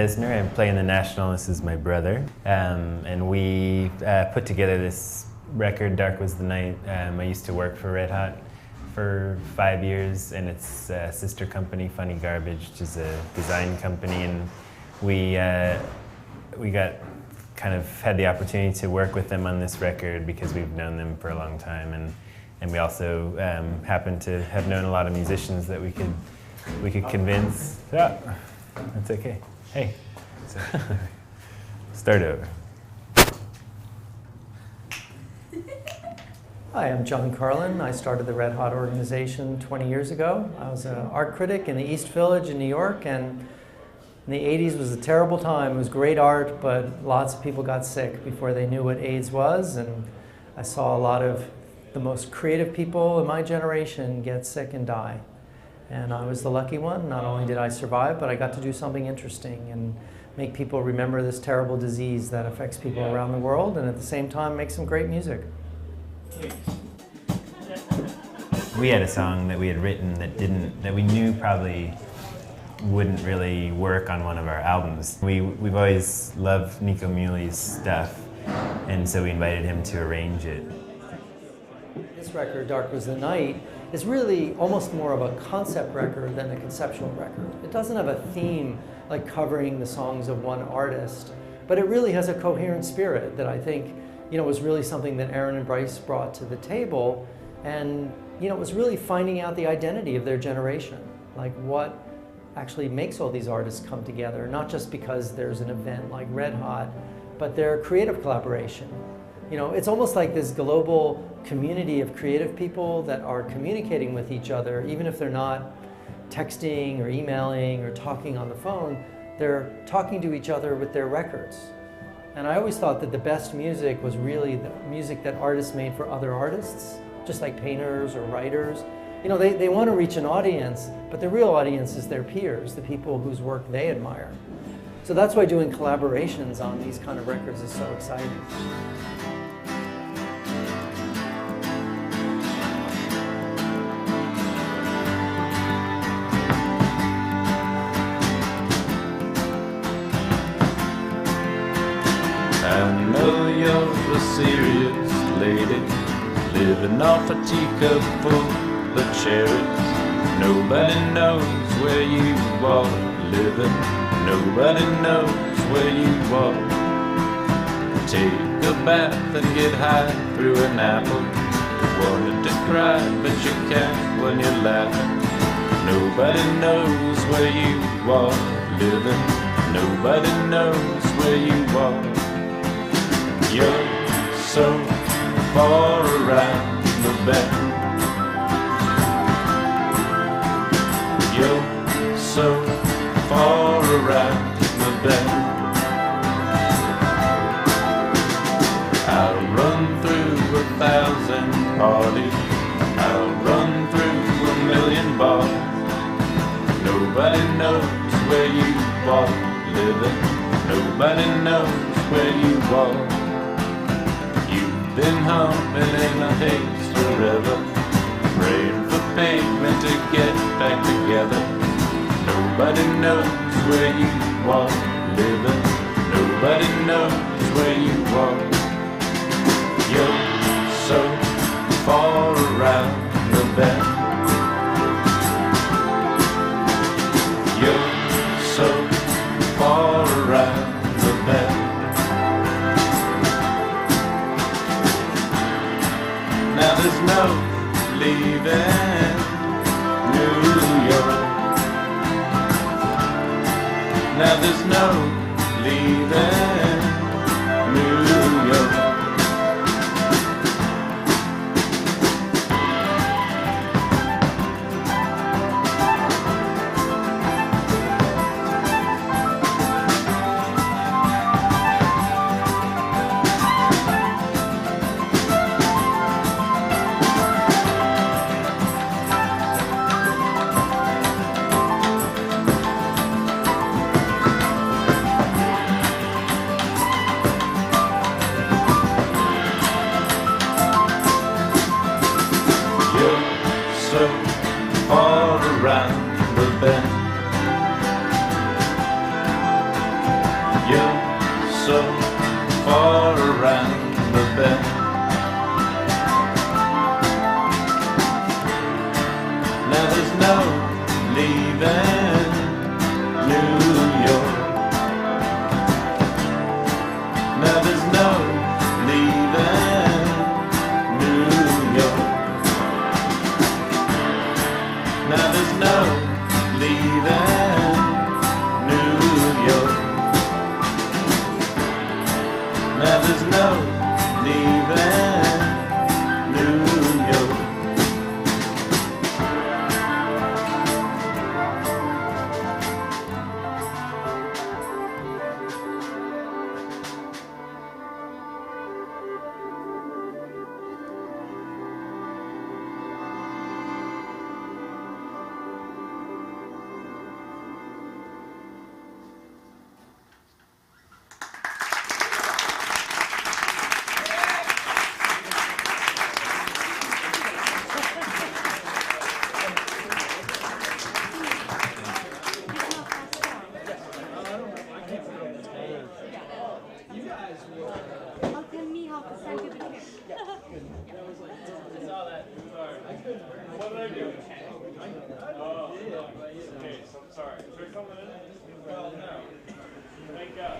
Dessner. I play in the National. This is my brother. And we put together this record, Dark Was the Night. I used to work for Red Hot for 5 years, and its sister company, Funny Garbage, which is a design company. And we got kind of had the opportunity to work with them on this record because we've known them for a long time. And we also happen to have known a lot of musicians that we could convince. Yeah, that's okay. Hey, start over. Hi, I'm John Carlin. I started the Red Hot organization 20 years ago. I was an art critic in the East Village in New York, and in the 80s was a terrible time. It was great art, but lots of people got sick before they knew what AIDS was, and I saw a lot of the most creative people in my generation get sick and die. And I was the lucky one. Not only did I survive, but I got to do something interesting and make people remember this terrible disease that affects people around the world, and at the same time make some great music. We had a song that we had written that we knew probably wouldn't really work on one of our albums. We've always loved Nico Muhly's stuff, and so we invited him to arrange it. This record, Dark Was the Night, is really almost more of a concept record than a conceptual record. It doesn't have a theme like covering the songs of one artist, but it really has a coherent spirit that I think was really something that Aaron and Bryce brought to the table, and it was really finding out the identity of their generation, like what actually makes all these artists come together, not just because there's an event like Red Hot, but their creative collaboration. It's almost like this global community of creative people that are communicating with each other, even if they're not texting or emailing or talking on the phone, they're talking to each other with their records. And I always thought that the best music was really the music that artists made for other artists, just like painters or writers. They want to reach an audience, but the real audience is their peers, the people whose work they admire. So that's why doing collaborations on these kind of records is so exciting. I know you're a serious lady, living off a teacup full of cherries. Nobody knows where you are living, nobody knows where you are. Take a bath and get high through an apple. Wanted to cry but you can't when you're laughing. Nobody knows where you are living, nobody knows where you are. You're so far around the bend. You're so far around the bend. I'll run through 1,000 parties, I'll run through 1,000,000 bars. Nobody knows where you are living, nobody knows where you are. Been humming in a haze forever, praying for pavement to get back together. Nobody knows where you are living, nobody knows where you are. You're so far around the bend. You're so far around the bend. Now there's no leaving New York. Now there's no leaving New York. so far around the bend. Now there's no leaving New York. Now there's no leaving New York. Now there's no leaving New York. Now there's no leaving New York. What did I do? Oh, okay, so I'm sorry. Is there something in it? Well, no. Thank God.